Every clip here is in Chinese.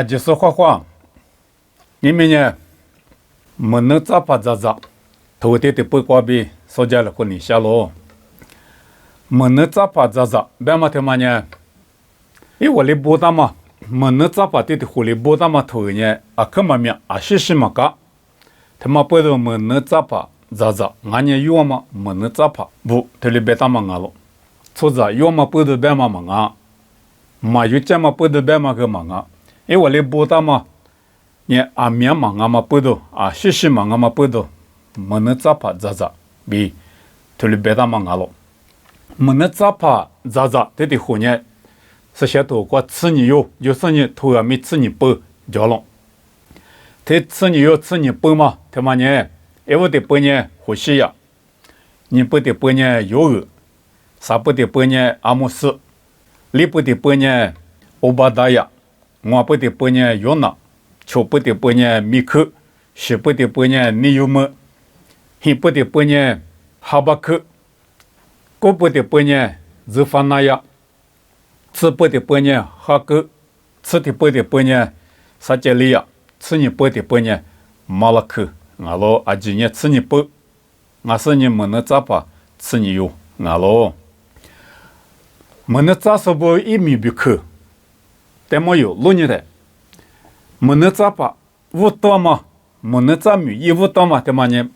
就是画画，你们呢？没能咋巴咋咋，头天的不挂比所加了婚礼下喽，没能咋巴咋咋，别嘛他妈呢？我的波大嘛，没能咋巴的婚礼波大嘛头呢？可嘛面是嘛个，他妈不都没能咋巴咋咋，俺呢有嘛没能咋巴不，他里别大嘛俺咯，错在有嘛不都别嘛嘛俺，嘛有这嘛不都别嘛个嘛俺，我的波大嘛。你面嘛俺嘛不都是嘛俺嘛不都，没能咋巴咋咋，比头里别大嘛俺咯，没能咋巴咋咋，这的婚呢，是些头过吃你有，就是你头也没吃你不叫了，他吃你有吃你不嘛，他妈呢，我的不呢呼吸呀，你不的不呢有恶，啥不的不呢阿姆斯，你不的不呢欧巴达呀，我不的不呢有那。求不得不呢米克，是不得不呢尼尤么，希不得不呢哈巴克，过不得不呢日法那亚，吃不得不呢哈格，吃的不得不呢撒加利亚，吃你不得不呢马拉克，俺咯阿吉呢吃你不，俺是你们能咋吧吃你有，俺咯，们能咋说不一米比克，但没有路你的。没能咋把乌多嘛，没能咋米一乌多嘛，他妈呢，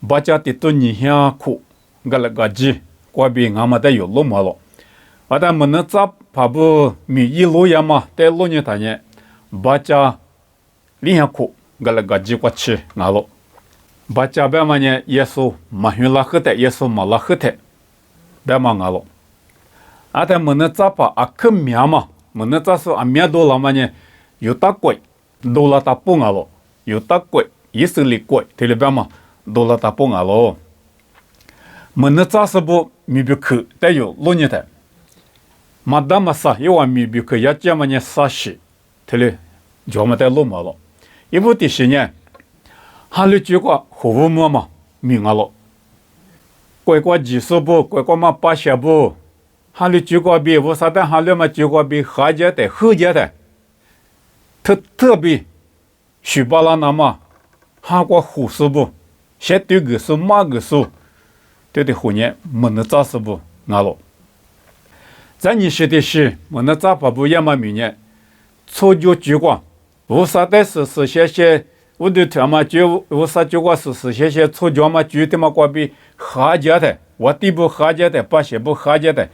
把家的都你乡苦，个那个鸡，过比俺们得有路嘛了，但没能咋把不米一路呀嘛，得路呢他呢，把家里乡苦，个那个鸡过去俺了，把家别嘛呢，耶稣马云拉黑的，耶稣马拉黑的，别嘛俺了，但没能咋把可面嘛，没能咋说面多了嘛呢，有大贵。多拉大不俺咯，有大贵，以色列贵，这里边嘛，多拉大不俺咯。没那咋是不米比克带有路年的，马达嘛啥，因为米比克也这么呢啥事，这里就么带路嘛咯。一部的是呢，哈里结果服务嘛米俺咯，乖乖技术不，乖乖嘛把些不，哈里结果比我啥的哈里嘛结果比哈家的后家的。特别许巴拉那么韩国护士部，现对个是马个数，对的婚姻没能咋是不俺了。在你说的是没能咋把不也嘛明年，错就结果，无啥的是些我对他妈就无啥结果是些错就嘛就的嘛关比哈家的，我地不哈家的，把些不哈家的，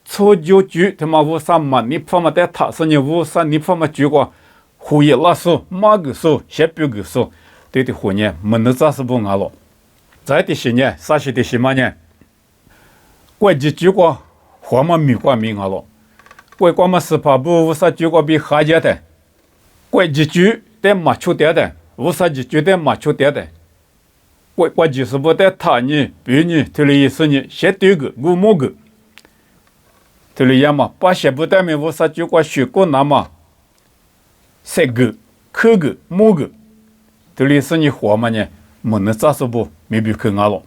错就他妈无啥嘛，你怕嘛在他是你无啥你怕嘛结果。胡也拉手，马个手，些别个手，对的婚姻没能咋是不俺了。在的些呢，啥些的些嘛呢？国际结果花嘛米瓜米俺了，国家嘛是怕不无啥结果比哈家的，国际局得马出点的，无啥就觉得马出点的，国际是不得他呢，比你，这里意思呢，些对个，我么个，这里也嘛，把些不得没无啥结果学过那么。三个、可个、么个，这里是你活嘛呢？没能咋说不？没比去俺了，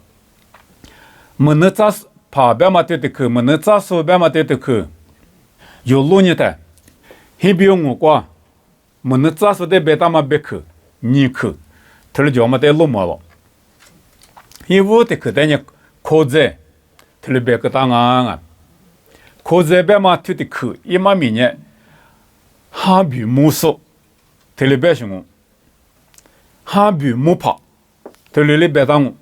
没能咋说怕别嘛对的去，没能咋说别嘛对的去，有路呢的，还比我过，没能咋说的别大嘛别去，你去，这里叫嘛得路嘛了，因为的去的呢，考在，这里别个当啊，考在别嘛对的去，一嘛明年，哈比木说。这里边是我，哈比木怕，这里边当我，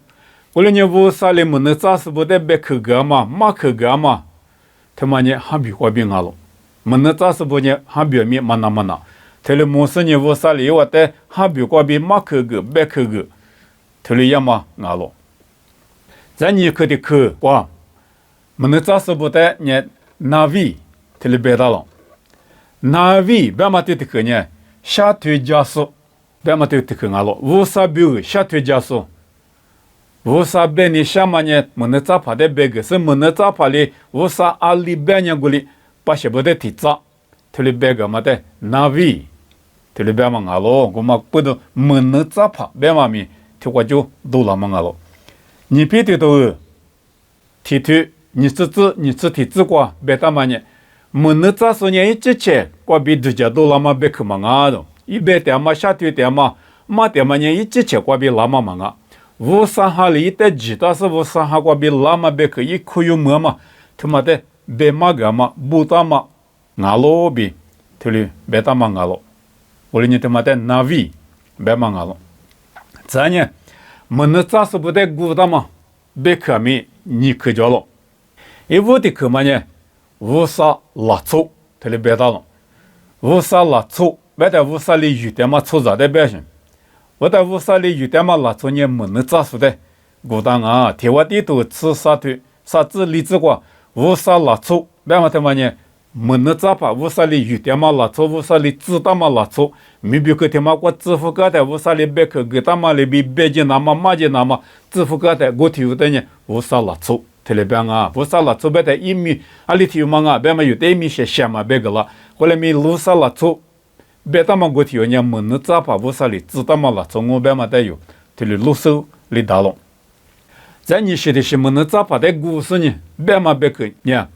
我了你无啥哩么能咋是不得别去个嘛，马去个嘛，他妈呢哈比花比俺了，么能咋是不呢哈比面嘛那，这里么是你无啥哩我的哈比花比马去个别去个，这里也嘛俺了，在你去的去哇，么能咋是不得呢那位，这里边当了，那位别嘛对的去呢。下推加速，别嘛对去俺了，无啥比下推加速，无啥别你下嘛呢？没能咋怕的别个是没能咋怕的，无啥阿里别呢个里，把些不得提早，这里别个嘛的那位，这里别嘛俺了，我嘛不都没能咋怕，别嘛咪，这我就都了嘛俺了，你别的都提推，你是提自过别的嘛呢？门子说呢，之前过比度假都那么别去忙啊的，一百点嘛，下头点嘛，马点嘛呢，之前过比那么忙啊。无上哈里的几大是无上哈过比那么别去一可有么嘛，他妈的别嘛个嘛，不打嘛，俺老比，他哩别打嘛俺老，我哩你他妈的哪位别嘛俺老，咱呢，门子是不得古打嘛，别去咪你去着了，一我的去嘛呢。无啥拉错，他哩别打了。无啥拉错，别的无啥哩有点嘛错杂的别行。我的无啥哩有点嘛拉错呢，没能咋说的。古当啊，天外地头吃啥腿，啥子例子过，无啥拉错，别嘛他妈呢，没能咋把无啥哩有点嘛拉错，无啥哩知道嘛拉错，没别个他妈过支付个的，无啥哩别个给他妈哩比别人那么马人那么支付个的，我听的呢，无啥拉错。特别别啊，不啥了，做别的一米，阿里头嘛啊，别嘛有的一米些些嘛别个了，后来咪路啥了做，别他妈过去人家门子咋把不啥哩，知道嘛了，从我别嘛带有，特别路手里打了，在你写的是门子咋把的故事呢，别嘛别个呢，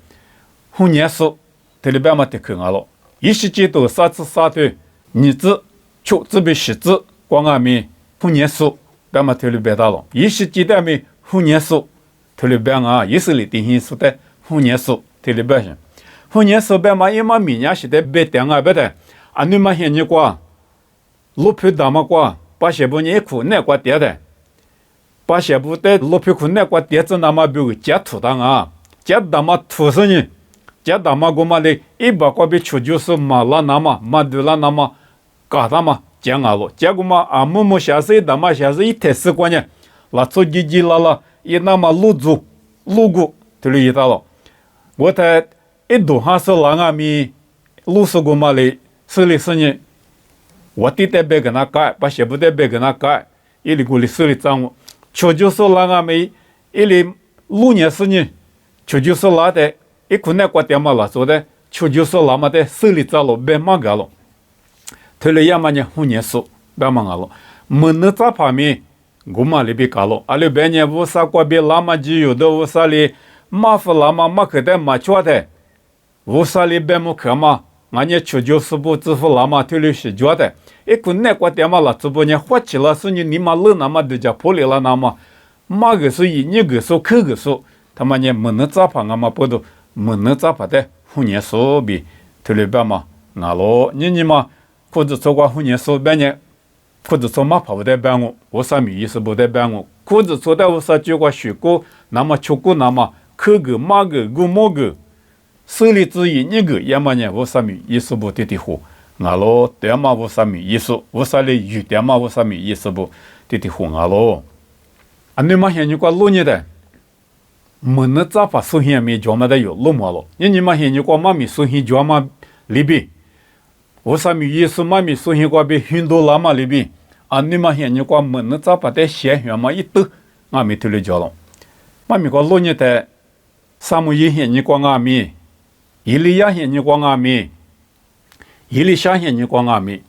红年说，特别别嘛得看啊了，一时间都啥子啥的，你子就这边写字，光阿咪红年说，别嘛特别别打了，一时间的咪红年说。特别别啊，以色列定性说的红年数，特别别行。红年数别嘛，一嘛明年是的别点啊别的，啊你嘛现你过，路票大嘛过，把些不你苦那过点的，把些不的路票苦那过点子那么比加土当啊，加大嘛土生呢，加大嘛我嘛的，一把过比出就是嘛拉那么嘛对啦那么，搞他嘛讲啊了，结果嘛啊木木下水大嘛下水一天时光呢，那做叽叽啦啦。一那么路子路过，就理解了。我在一度还是那个米路是过嘛嘞，是哩是呢。我弟弟别跟他改，把些不得别跟他改，一里过里是哩账务。就就是那个米，一里路年是呢，就是那的，一可能过点嘛了做的，就是那么的是哩账了，别忙个了。他嘞要么呢，后年数别忙个了，没能咋方面。我嘛里边搞了，阿里边呢，无啥过别那么具有的，无啥里马夫那么马克的马脚的，无啥里边么可嘛，俺呢出就是不支付那么推理是脚的，一个那过点嘛了，这不呢花起了是你嘛冷那么的家破里了那么，马个是一你个数口个数，他妈呢没能咋怕俺嘛不都没能咋怕的，后年数比推理边嘛，俺咯你嘛，或者做过后年数边呢。或者说马跑不得办我，我啥米意思不得办我，或者说的我啥就过学过，那么出过那么口个马个古毛个，手里之一你个，要么呢我啥米意思不得的货，俺咯对嘛我啥米意思，我啥哩有点嘛我啥米意思不得的货俺咯，啊你嘛现你过路你的，没能咋把手现没叫嘛的有路嘛咯，你嘛现你过嘛米手现叫嘛里边。我啥米意思嘛米所以过比很多拉嘛里边，啊你嘛现你过没能咋把的鲜血嘛一兜，俺没头里叫了，嘛米过路你的，萨姆伊现你过俺米，伊利亚现你过俺米，伊利夏现你过俺米，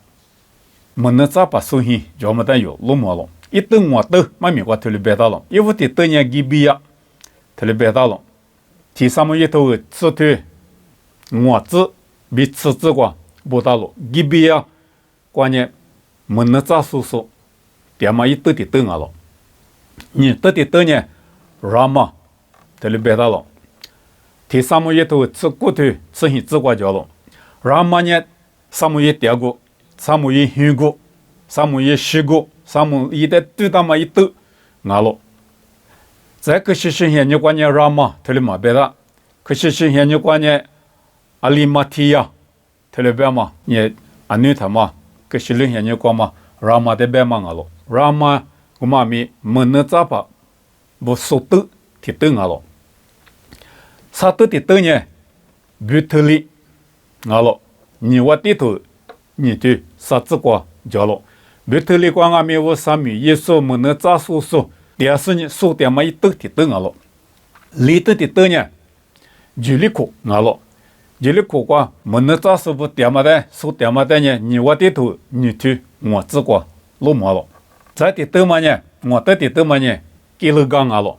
没能咋把所以叫么的有路嘛了，一兜我兜，嘛米过头里别到了，一屋的兜呢几比呀，头里别到了，提萨姆一头吃腿，我子比吃子过。不大了，这边啊，关键没能咋说说，点嘛一兜的兜啊了，你兜的兜呢，让嘛，这里别大了，提萨姆一头吃骨头，吃些吃瓜椒了，让嘛呢，萨姆一点过，萨姆一香过，萨姆一西过，萨姆一的对他嘛一兜啊了，再可是新鲜你关键让嘛，这里嘛别大，可是新鲜你关键阿里马提亚。特别嘛，你安女他嘛，可是另些你讲嘛，让嘛的别嘛了，让嘛我妈咪没能咋把，不手抖提抖啊了，啥抖的抖呢？不特里啊了，你我低头，你对啥子瓜叫了，不特里瓜阿咪我啥咪也说没能咋说说，第二是呢手点嘛一抖提抖啊了，里头的抖呢，距离可啊了。这里苦瓜，没能咋说不点嘛的，说点嘛的呢？你我的头，你头我自瓜落毛了。再的头嘛呢？我的头嘛呢？给了刚啊了。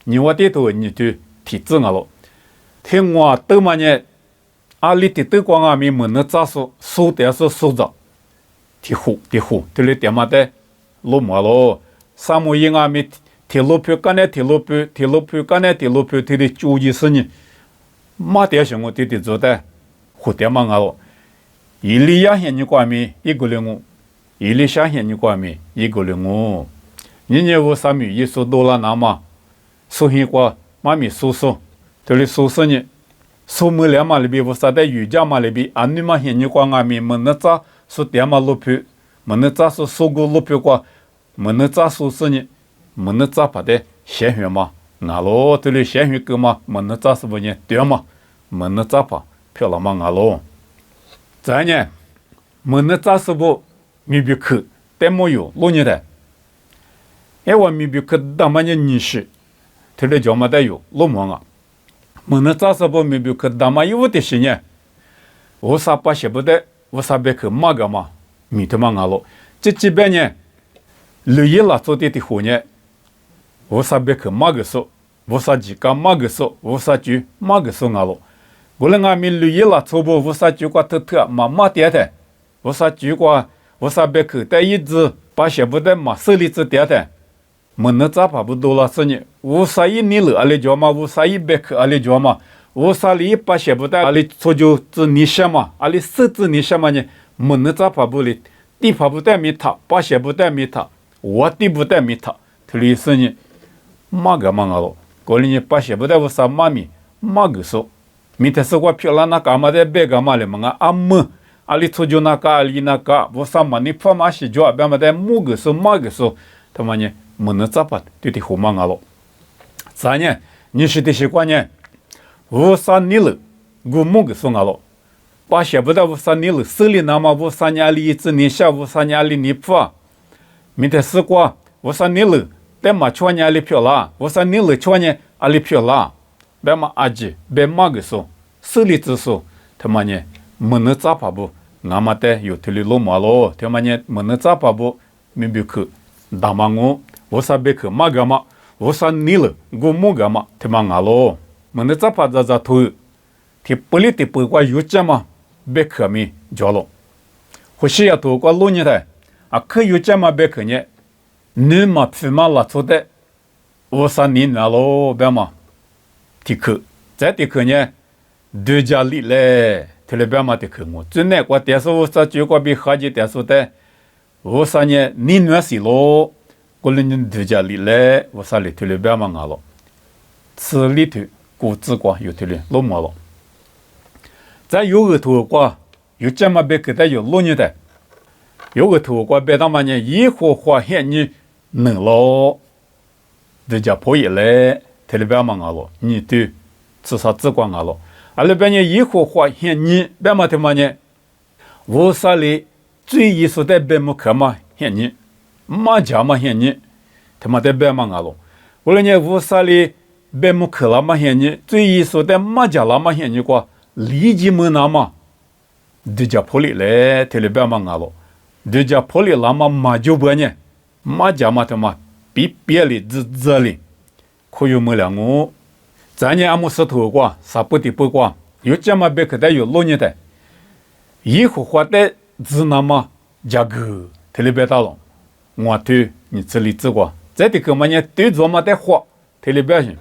你我的头，你头体质啊了。听我头嘛呢？阿里的对光阿米门的扎苏苏的是苏着，提呼，这里点嘛的路马咯，沙漠因阿米铁路票干的铁路干的铁路票，这里注意是呢，马点什么的做的，胡点嘛咯，伊里亚现你关米一个零五，伊里下现你关米一个零五，你我啥米一说多了那么，说现过妈咪叔叔，这里叔叔呢。苏木两马里边，我啥在瑜伽马里边，安尼嘛现你光阿米，门那扎是点嘛路票，门那扎是苏古路票过，门那扎苏是呢，门那扎把的鲜血嘛，俺咯这里鲜血个嘛，门那扎是不呢对嘛，门那扎把漂亮嘛俺咯，再呢，门那扎是不米比克，但没有路呢的，哎我米比克当嘛呢你是，这里叫嘛的有路么啊？门那扎是不米比克大嘛有的是呢，我啥把写不得，我啥别去马个嘛，米的嘛俺咯，这边呢，绿叶啦做的后呢，我啥别去马个说，我啥几个马个说，我啥就马个说俺咯，我那俺们绿叶啦做不，我啥就挂特嘛点的，我啥就挂，我啥别去带一只把写不得嘛手里子点的。门那扎把不多了是呢，我啥一年了阿里叫嘛，我啥一百克阿里叫嘛，我啥里把写不得阿里做就只你写嘛，阿里设置你写嘛呢，门那扎把不里，地把不带米他，把写不带米他，我地不带米他，这里是呢，马个嘛了，过里呢把写不带我啥马米，马个说，米他是我漂亮那干嘛的白干嘛的嘛阿么，阿里做就那个阿里那个，我啥嘛你怕嘛是叫别嘛的木个说马个说，他妈呢？门那扎把对的好嘛阿咯，咋呢？你是的习惯呢？我啥你了，我木个说阿咯，把写不到我啥你了，手里那么我啥年里一直你下我啥年里你不啊？明天试过我啥你了，但嘛去年里票啦，我啥你了去年阿里票啦，别嘛阿姐别嘛个说，手里只说他妈呢门那扎把不，俺们的有这里路嘛咯，他妈呢门那扎把不明白去，大嘛我。我啥别去马个嘛，我啥你了，我木个嘛，他妈俺咯，门那咋把咋头，他不里的不管有这嘛，别去咪叫咯，或是要多过路呢的，啊可有这嘛别去呢，你嘛皮嘛拉出的，我啥你那咯别嘛，提去，再提去呢，对家里嘞，他那边嘛提去我，真的我电视我啥就过比好几电视的，我啥呢，你那是咯。过了你度假里来，我啥里头里边嘛俺了，吃里头果子瓜有头里落毛了，在有个头瓜有这么别给他有落你的，有个头瓜别当嘛呢，一会花现你能咯，度假破一来，头里边嘛俺了，你对吃啥子瓜俺了，啊里边呢一会花现你别嘛他嘛呢，我啥里最艺术的别么可嘛现你。马家嘛现你，他妈的白嘛阿咯，我了呢乌萨里白木克拉嘛现你，最艺术的马家拉嘛现你过，立即么那嘛，对家破里来，他里白嘛阿咯，对家破里拉嘛马就不呢，马家嘛他妈比别里这里，可有么两我，咱呢阿木石头过，啥不的不过，有这么别可的有路呢的，以后花的只那么价格，他里白大了。我对你这里做过，在这个嘛呢，对做嘛的花，这里边行，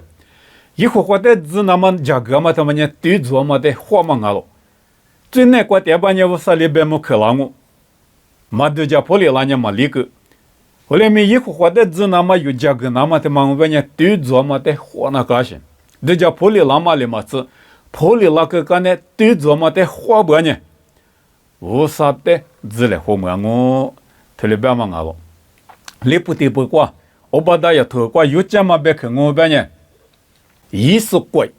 以后花的只那么价格嘛，他们呢对做嘛的花嘛阿咯，最难过的半年我啥里边没去了我，嘛都家破里了呢嘛里个，后来me以后花的只那么有价格那么的嘛我们呢对做嘛的花那个行，都家破里了嘛里嘛是，破里那个干呢对做嘛的花不呢，我啥的只来花嘛我，这里边嘛阿咯。你不得不过，我把大家透过有这么别看我边呢，一是贵，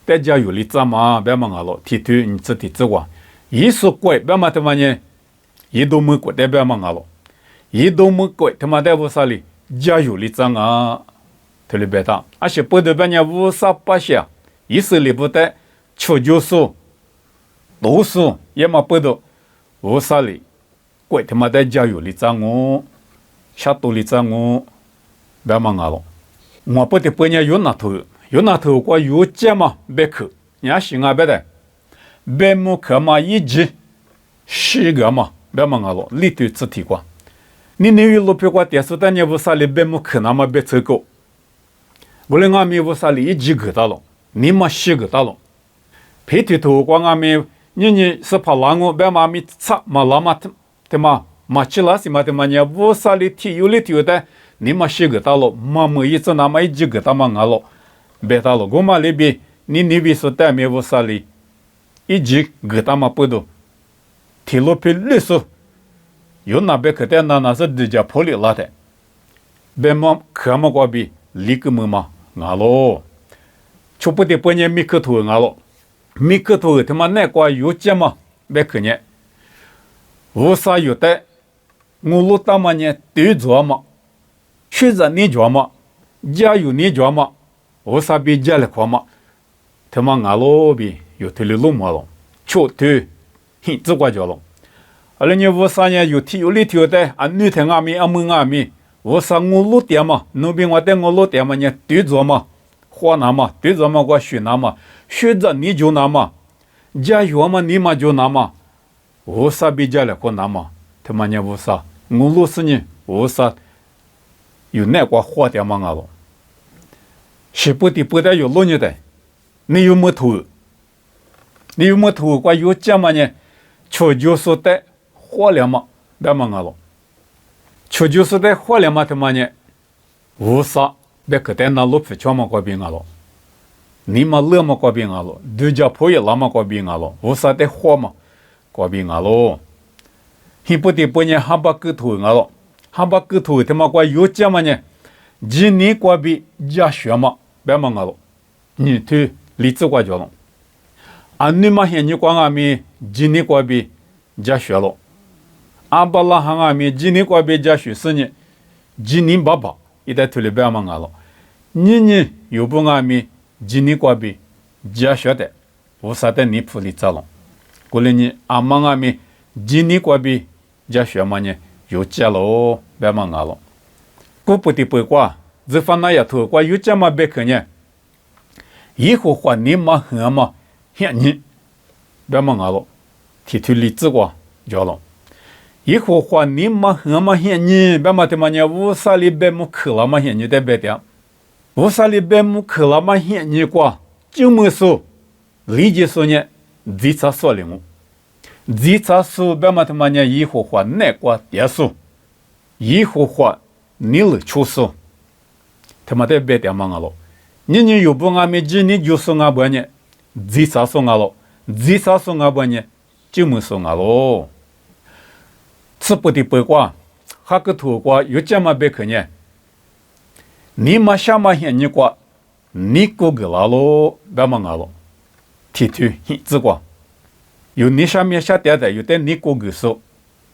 大家有理怎么别忙了，提头你自己知过，一是贵，别嘛他妈呢，一都没贵，代表忙了，一都没贵，他妈的我啥哩，家有理怎啊，特别别大，而且不得别呢无啥不下，一是里不得，求救数，读书也嘛不得，无啥哩，贵他妈的家有理怎我。下多里在我别忙了，我不得有那头过有这嘛别去，人家行啊别的，白木可嘛一直是个嘛，别忙了，里头自体光。你那有路票过电视但你无啥里白木可那么别走过，我来俺们无啥里一直个到了，你嘛是个到了，配头头光俺们你是怕狼我别嘛咪擦嘛拉嘛对嘛嘛起来是嘛对嘛你无啥里体有里头的，你嘛是个到了，嘛么一直那么一直个到嘛俺了，别到了，我嘛里边你那边说带没无啥里。一直个他妈不都，铁路票历史有那边可带那是直接破里拉的，别么可么过比立个么嘛，俺咯，就不得半年没可头俺咯，没可头他妈那挂有钱嘛，别可呢，无啥有的，我路他妈呢对着嘛，学着你着嘛，家有你着嘛，无啥比家里快嘛，他妈俺咯比。有体力弄嘛了，确实很自挂着了。而且你无啥呢？有体有力条的，啊，女的俺们啊们俺们，无啥我路点嘛？那边我带我路点嘛？呢对着嘛，花拿嘛，对着嘛我学拿嘛，学着你就拿嘛，家有嘛你嘛就拿嘛，无啥比家了可拿嘛？他妈呢无啥，我路是呢无啥，有那个花点嘛俺了，是不的不得有路呢的，你有没头？你有没头过有钱嘛呢？求就是的花了嘛，别忙了。求就是的花了嘛，他妈呢？无啥，别可带那路费全嘛过边了。你嘛乐嘛过边了，对家朋友拉嘛过边了，无啥的花嘛过边了。你不得半年还把个头了，还把个头他妈过有钱嘛呢？今年过边家学嘛，别忙了。你对例子过着了。俺你嘛现你光俺们今年过比家学了，俺把那行俺们今年过比家学是呢，今年爸爸一代推了别忙俺了，你又不俺们今年过比家学的，无啥的你铺里走了，过来呢俺忙俺们今年过比家学嘛呢又家了别忙俺了，过不得不过，这方那也头过有家嘛别可呢，以后话你嘛很嘛。现你别忙了，提出例子过着了。以后话你嘛很嘛现你别嘛的嘛呢，无啥里别么可了嘛现你得别的，无啥里别么可了嘛现你过，就么说理解说呢，自查说了么，自查说别嘛的嘛呢，以后话那过结束，以后话你了出说，他妈的别的忙了，你有不俺们今年就说俺不呢？自杀送俺了，自杀送俺不呢，就没送俺了。吃不的不过，还个土瓜有这么别可呢？你嘛下嘛现你过，你过个了喽，别忙俺了。提出这个，有你下面下点的，有的你过个说，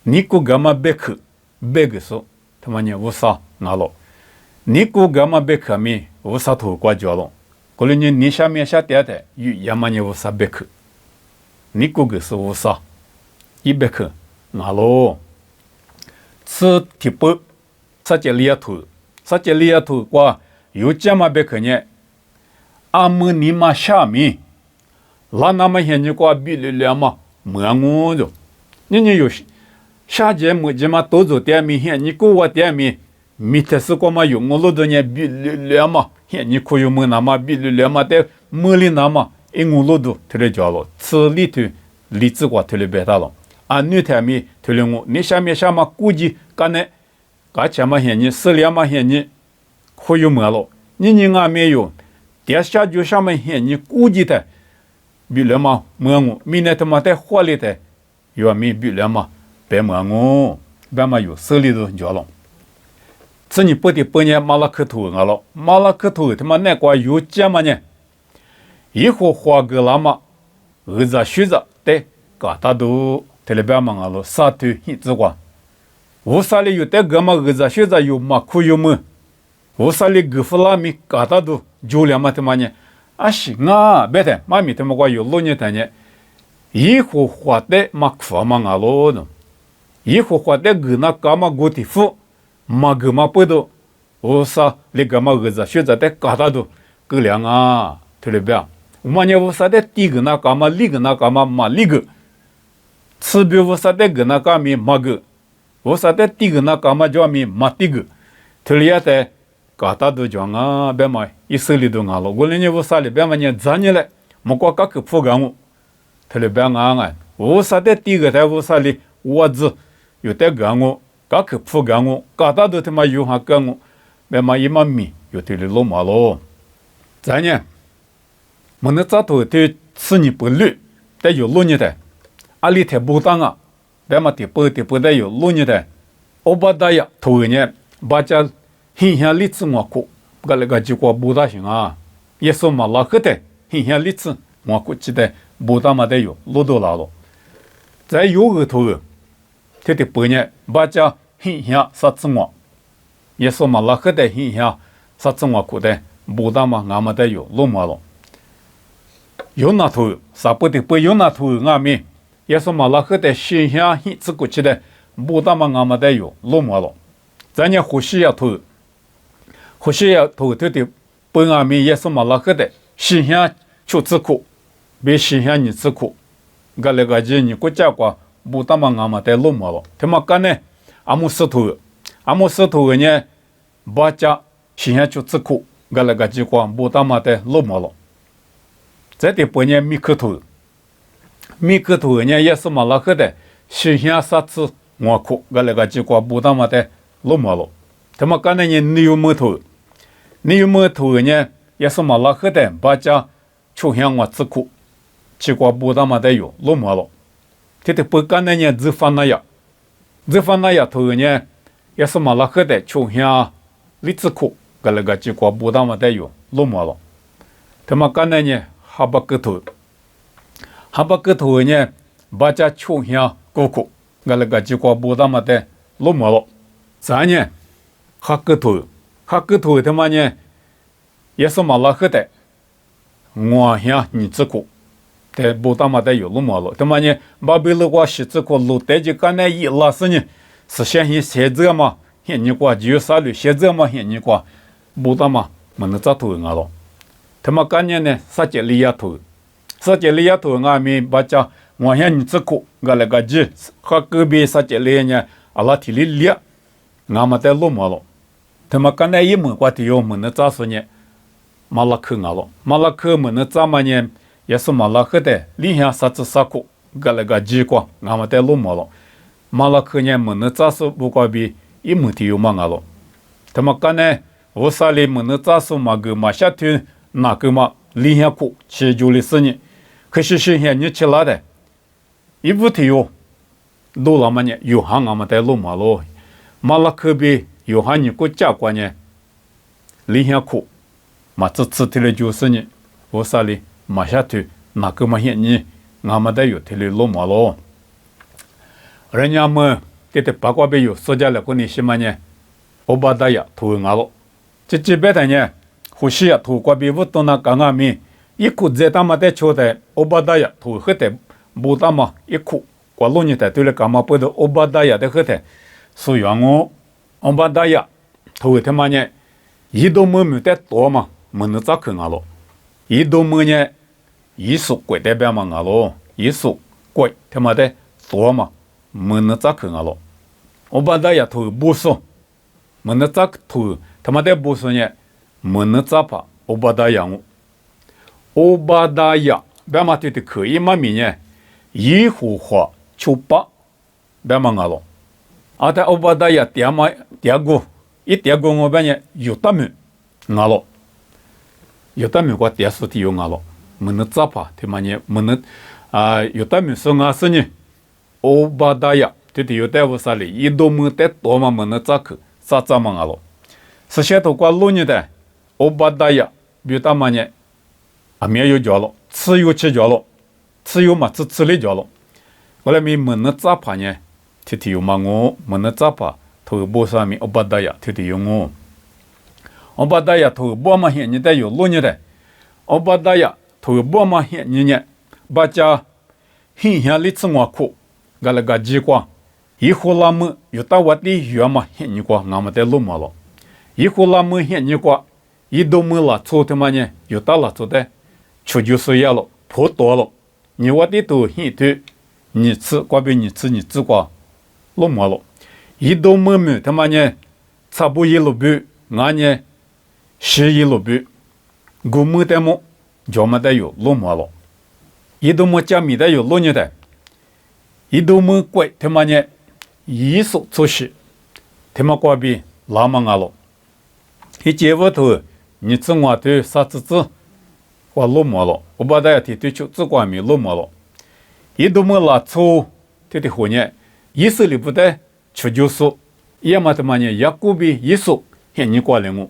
你过个嘛别去，别个说，他妈呢无啥俺了。你过个嘛别去咪，无啥土瓜着了。过来你下面下点的，有也嘛你无啥别去，你过个是无啥，一别去，俺喽。吃提不，啥叫猎头？啥叫猎头？过有这么别去呢？俺们你嘛下面，那那么现在过比了嘛，没我着，你有下节目这么多做点面现，你过我点面，没得事过嘛用我老多年比了嘛。现你可以问那么比了嘛的没里那么，因我老多推了家了，吃里头里子瓜推了别大了，俺女台面推了我，你下面下嘛估计干呢，干前嘛现你死了嘛现你可以问了，你俺没有，第下就下面现你估计的比了嘛问我，明天他妈在火里的，有没比了嘛别问我，别嘛有死里头家了。这你不得半年马拉克头俺了，马拉克头他妈那个有钱嘛呢？以后花个那么儿子学子的，嘎达都特别别忙俺了，啥都一直管。无啥里有的个嘛儿子学子有嘛可有么？无啥里个弗拉米嘎达都就了嘛他妈呢？啊行啊，别的妈咪他妈个有路呢他呢？以后花的嘛可嘛俺了呢？以后花的个那干嘛过的富？嘛个嘛不多，我啥那个嘛儿子学着在嘎达都够量啊，特别别，我们无啥的第个那干嘛，里个那干嘛嘛里个，吃比无啥的个那干咪嘛个，无啥的第个那干嘛叫咪嘛第个，特里亚的嘎达都讲啊，别嘛以色列都讲了，我连无啥的别嘛呢咱呢嘞，莫过个去铺干我，特里别讲啊，无啥的第个的无啥的我子有的干我，个去铺干我，嘎达都他妈有哈干我，别嘛一嘛米有特里落马咯，咱呢。我那早头对吃你不绿，但有路你的，阿里台不当啊，别嘛的不带有路你的，我把大呀头呢，把家hình象历史我过，个那个就过不大行啊，也说嘛拉克的hình象历史我过记得不大嘛的有路都拉了，在有个头，他的不呢，把家hình象啥子我，也说嘛拉克的hình象啥子我过的不大嘛俺们的有路嘛了。有那头，啥不得不有那头俺们，也是嘛拉克的形象很自过去的，不大嘛俺们的有落寞了。咱家呼吸要头对的，不俺们也是嘛拉克的形象就自苦，别形象你自苦，个那个人你国家过不大嘛俺们的落寞了。他妈干呢，阿姆斯头呢，把家形象就自苦，个那个就过不大嘛的落寞了。这里不呢米克头呢也是马拉克的形象啥子我哭个那个结果不大嘛的落寞了，他们刚才呢牛木头呢也是马拉克的把家出现我自苦，结果不大嘛的有落寞了，这里不刚才呢自翻那呀头呢也是马拉克的出现里自苦个那个结果不大嘛的有落寞了，他们刚才呢哈巴格头呢，把家穷乡过苦，个那个结果不大嘛的落寞了。咱呢，哈格头他妈呢，也是马拉克的，我乡你自苦，但不大嘛的有落寞了。他妈呢，把贝勒瓜西自苦路带就干那一拉是呢，是先写这嘛，现你瓜就啥路写这嘛，现你瓜不大嘛，没能咋头俺了。他们干年呢，撒杰利亚头俺们把家我乡你自苦，个那个鸡和隔壁撒杰利亚呢，阿拉提里列，俺们在落寞了。他们干那一门瓜地有门的咋说呢？马拉克俺了，马拉克门的咋么呢？也是马拉克的里向啥子啥苦，个那个鸡瓜，俺们在落寞了。马拉克呢门的咋说不瓜比一门地有嘛俺了。他们干呢，我啥里门的咋说嘛个嘛下天。那个嘛，里向苦，吃酒的事呢，可是现在你吃了的，一不提哟，路了嘛呢，有行俺们在路马路，马拉克比有行你国家关呢，里向苦，嘛这次提了就是呢，我啥里马下头那个嘛现你，俺们在有提了路马路，人家们给的八卦比有说家了过你什么呢？我把大家投俺了，这几百的呢。呼吸呀，头瓜比不多那刚刚咪，一哭在他妈的秋的，欧巴达呀，头喝的不大嘛，一哭，瓜路你的对了干嘛不得欧巴达呀的喝的，所以我欧巴达呀，头他妈呢，一都没得多嘛，没能咋去俺了，一都没呢，一数贵代表嘛俺了，一数贵他妈的多嘛，没能咋去俺了，欧巴达呀头不数，没能咋头他妈的不数呢。没能咋怕欧巴达呀别嘛对的可以嘛咪呢一户话就把别嘛俺了啊在欧巴达呀点嘛点过我别呢有大门俺了有大门过点数的有俺了没能咋怕对嘛呢没能有大门说俺是呢欧巴达呀对的有带我啥哩一都没得多嘛没能咋去啥咋嘛俺了是些头瓜路呢的欧巴达呀，比他妈呢，没有交了，只有吃交了，只有嘛吃里交了。后来没能咋怕呢？提有嘛我没能咋怕，头部上面欧巴达呀，提有我。欧巴达呀，头部嘛现你得有路呢的，欧巴达呀，头部嘛现你呢，把家hình象里次我苦，个那个机关，一户拉么有到我的远嘛现你过，俺们在路嘛了，一户拉么现你过。一都没了，错他妈呢，有到了错的，出就是要了，破多了，你我的都很多，你吃瓜比你吃瓜，落寞了，一都没没他妈呢，差不一路比，俺呢十一路比，古没得么，就没得有落寞了，一都没加米的有落你的，一都没贵他妈呢，一手出事，他妈瓜比拉嘛俺了，一结果头，你吃我对啥子子？我落寞了，我把大家提对出自瓜米落寞了，一都没拉错，这的后年，以色列不得出就是，也嘛他妈呢，雅各比以色列你过来我，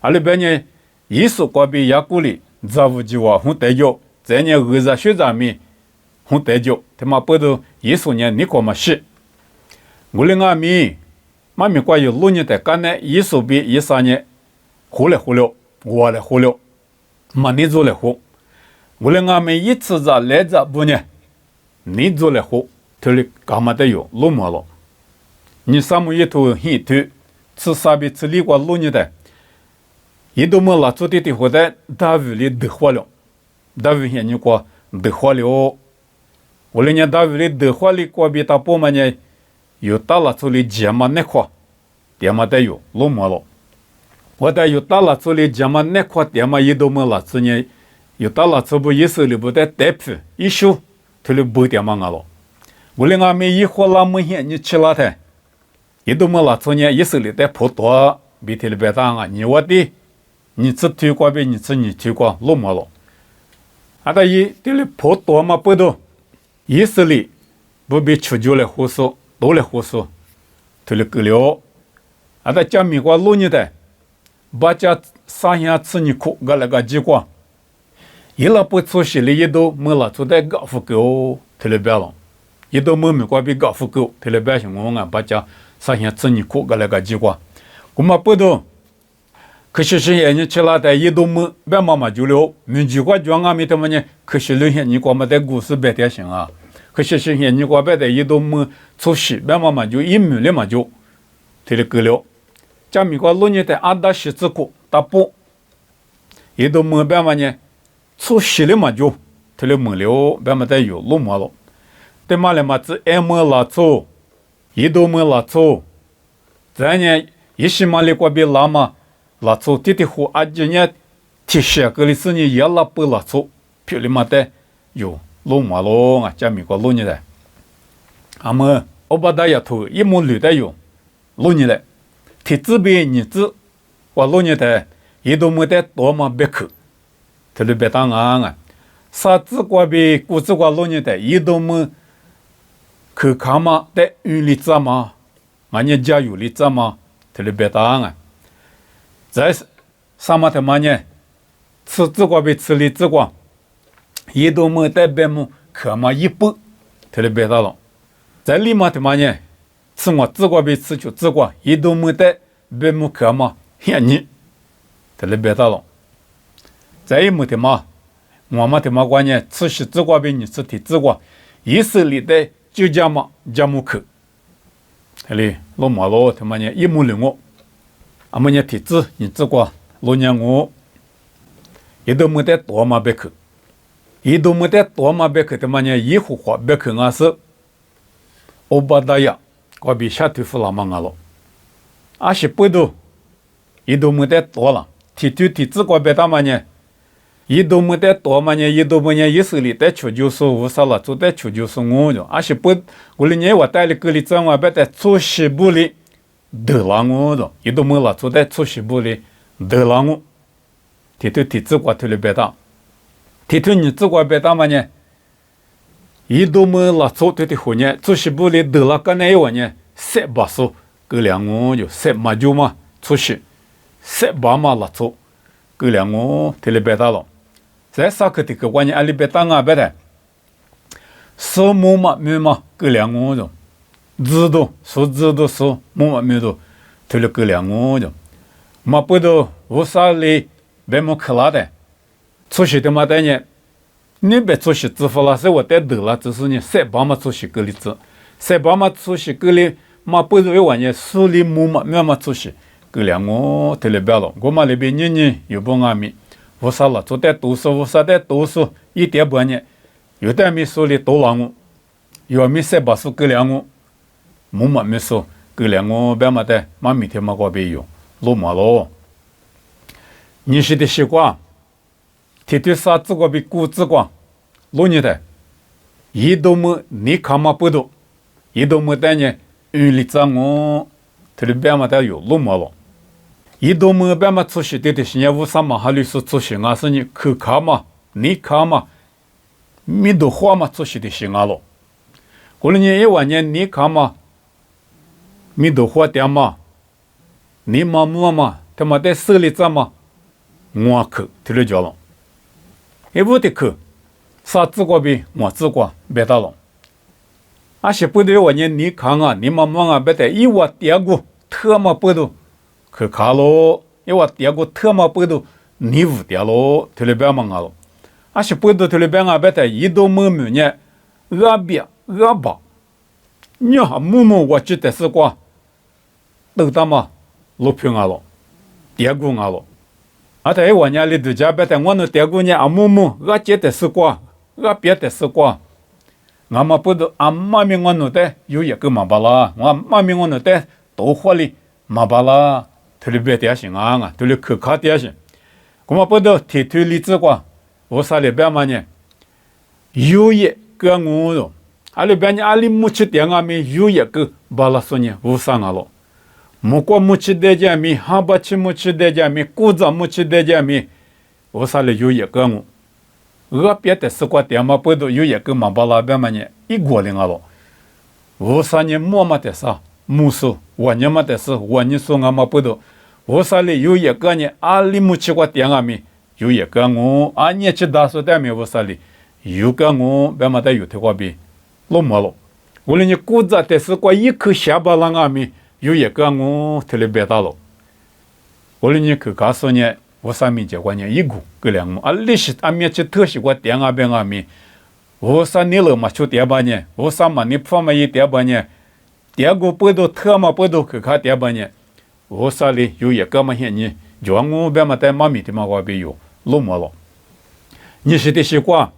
阿里边呢，以色列比雅各里，咋不就话红得着，在呢二十学长米红得着，他妈不都以色列你过嘛是，我的阿米，妈咪关于六年的干呢，以色列比13年，活了，我来活了。嘛，你做了活，我的俺们一次在来着不呢？你做了活，他的干嘛的有落寞了？你啥么一头很头，吃啥比吃里瓜落你的，一都没拉做的活的，大卫里得活了，大卫现你瓜得活了，我的伢大卫里得活里瓜比大波嘛呢，有大拉做里节嘛那块，点嘛的有落寞了。我在有大拉做的家嘛，那块地嘛，一都没拉做呢，有大拉做不一手里不得代表一手，他就不点嘛了。我的俺们一伙拉没现你吃了的，一都没拉做呢，一手里在破多，比他里别当啊，你我的，你吃推瓜比你吃你推瓜落寞了。啊，他一这里破多嘛不多，一手里不比出久了胡说，多了胡说，他就够了。啊，他讲米瓜落你的。把家上下吃你苦个那个机关，一拉不出息的一都没了，就在高富狗特别别了，一都没没关比高富狗特别别行我们把家上下吃你苦个那个机关，我们不懂，可是是人家吃了的一都没别妈妈就了，民机关讲俺们他们呢，可是那些你光没在股市白点行啊，可是是人家光白的一都没出息，别妈妈就一没了嘛就特别够了。家米瓜六年的阿达十字库大波，也都没办法呢，出息了嘛就，他就没了，办法得有落寞了。对嘛了嘛，这也没拉错，也都没拉错。咱呢，一时嘛里瓜比拉嘛，拉错弟弟和阿姐呢，提示个里是呢也拉不拉错，漂亮嘛的有落寞了啊，家米瓜六年的，阿么我把大家头一模绿的有六年的。体质比你子，我老年的也都没得多么别口，他就别当啊！啥子瓜比古子瓜老年的也都没口看嘛的运力子嘛，俺家加油力子嘛，他就别当啊！在啥么他妈呢？吃子瓜比吃力子瓜，也都没得别么可嘛一步，他就别当了。在里嘛他妈呢？吃我自瓜比吃就自瓜，一都没得别么可嘛，骗你，他来别打了。再一没得嘛，我们他妈关键吃是自瓜比你吃的自瓜，一手里的就加嘛加木口，他哩老马老他妈呢一木零我，俺们呢体质你自瓜老年我，一都没得多嘛别口，一都没得多嘛别口他妈呢一户话别口俺是，欧巴达呀。我比下头夫拉嘛了，阿是不多，一都没得多了。体质我别打嘛呢，一都没得多嘛呢，一都没呢一手里带出就是无啥了，就带出就是我就，阿是不，我的年我带了个里正我别带出西部里得了我的，一都没了，就带出西部里得了我。体质我头里别打，你质我别打嘛呢？一都没拉错对的后年，出西部里得了个那一晚呢，塞巴数个两我就塞嘛就嘛出西，塞巴嘛拉错个两我特里别打了，在啥个的个晚呢？阿里别打啊别的，数目嘛没嘛个两我就，知道数目嘛没都特里个两我就，嘛不都无啥里别么克拉的，出西的嘛的呢？你别出息支付了，是我带得了，只是呢，塞巴嘛出息个例子，塞巴嘛出息个例嘛不是一万年，数里木嘛没嘛出息，个两我特别别了，我嘛那边年有不阿米，无啥了，做点读书，无啥点读书，一点半呢，有点没说的多让我，有没三把书给两我，没嘛没说给两我，别嘛的，妈每天嘛过别有，落嘛咯。你是的习惯，天天啥子个比古子光，落你的，一都没你看嘛不多，一都没得呢，里脏我，这里别嘛的有落嘛咯。一都没别嘛出去的是人无啥嘛，还里是出去啊是你去看嘛，你看嘛，没得花嘛出去的是啊咯。过了年一万年你看嘛，没得花点嘛，你嘛么嘛，他妈的手里怎么？我去，听了叫了，一屋的去，啥子个比我子个别大了。而且不对我你看啊，你妈妈啊，别得一窝点过特么不都去看咯，一窝点过特么不都你屋点咯，听了别忙啊了。而且不都听了别啊，别得一都没没呢，别吧，你还我记得是个，都他妈路平啊了，点过啊了。啊，在我家里头家别的，我那点过呢，我记得是过，别的是过，我们不都妈咪我那的有一个嘛巴拉，我妈咪我那的多火里嘛巴拉，特别点行啊，特别可卡点行，我们不都提推例子过，我啥里边嘛呢？有一个我咯，阿里边呢阿里木起点啊咪有一个巴拉说呢，无啥啊咯。木过木起的家米，哈巴起木起的家米，古早木起的家米，我啥里有一个我别的是个点嘛，不都有一个嘛巴拉边嘛呢？一个零啊咯，我啥呢？么嘛的啥？木说我呢嘛的是我呢说俺嘛不都，我啥里有一个呢？阿里木起个点啊米，有一个我，阿你去打说的米我啥里有个我边嘛的有的话比，落么咯？我哩你古早的是个一口下巴浪啊米。有一个我特别别大了，我哩你去告诉呢，我上面结果呢一个个两个，历史面去特许过点啊边啊面，我啥你了嘛就点吧呢，我啥嘛你放嘛一点吧呢，点个不都特嘛不都去看点吧呢，我啥哩有一个嘛些呢，就我边嘛在妈咪的嘛我边有落寞了，你是的习惯，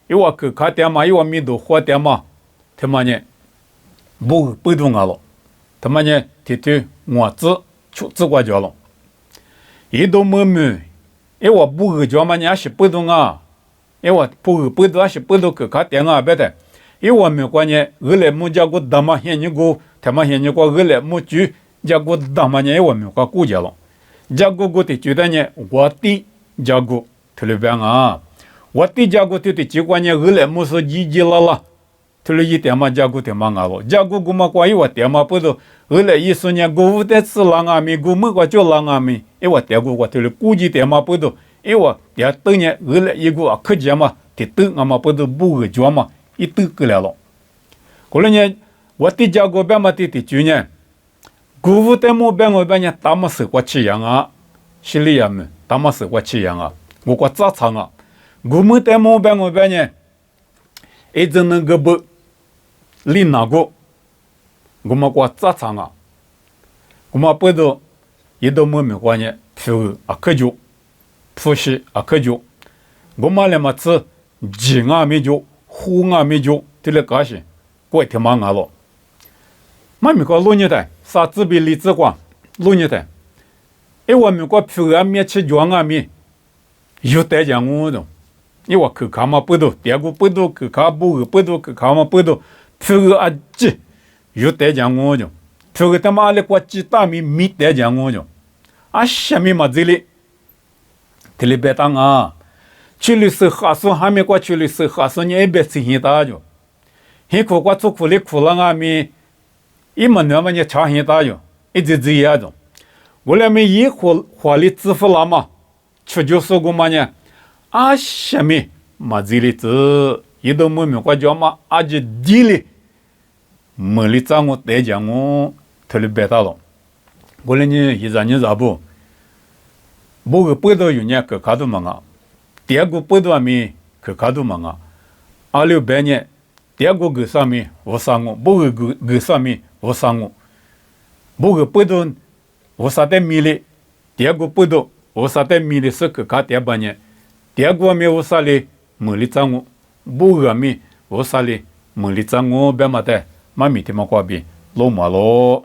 因为去看点嘛，因为米都花点嘛，他妈呢不动啊了。他妈呢，天天我出国家了，一都没，因为不个家嘛，你是不动啊，因为不动是不动去看电啊，别的，因为没关系，我来没家过大嘛，现你个，他妈现你个我来没住家过大嘛呢，因为没个顾家了，家过的觉得呢，我的家过特别棒啊，我的家过的结果呢，我来没说一了。特了一点嘛，家姑点嘛啊咯，家姑姑嘛关于我点嘛不都，后来一说呢，姑的是狼啊咪，姑么个叫狼啊咪，因为点姑我特了估计点嘛不都，因为点等呢，后来一个客家嘛，得等俺嘛不都不个叫嘛，一等过来了。后来呢，我的家姑边嘛的就呢，姑的么边我边呢，大么是我吃样啊，心里也没，大么是我吃样啊，我个早餐啊，姑么的么边我边呢，一直能个不。里哪个，我们过早餐啊，我们不都一都没关系，譬啊可就，普西啊可就，我们来嘛吃鸡啊没就，虎啊没就，这类东西，过一天嘛啊了，嘛没个老年代，啥子比例子光，老年代，因为没个譬啊没吃姜啊没，有代讲我的，因为去看嘛不都，第二个不都去看不都去看嘛不都。譬如阿姐有得讲我就，譬如他妈的国际大米没得讲我就，啊什么嘛这里，这里别当啊，去里是哈苏还没过去里是哈苏你也别吃很大就，很苦过做苦里苦了啊米，一么那么你吃很大就，一直这样就，我俩没一火力支付了嘛，去就是个嘛呢，啊什么嘛这里这。一都没过叫嘛，阿姐地里，没里找我得讲我特别别大了。我嘞呢，一让你咋不？某个不到有年去卡都忙啊，第二个不到没去卡都忙啊。2600年，第二个给上面我上我，某个给上面我上我，某个不到我啥的米哩，第二个不到我啥的米哩是去卡第二年，第二个咪我啥哩没哩脏我，不个咪我啥哩没哩脏我，别么的，妈咪的么瓜比，罗马咯。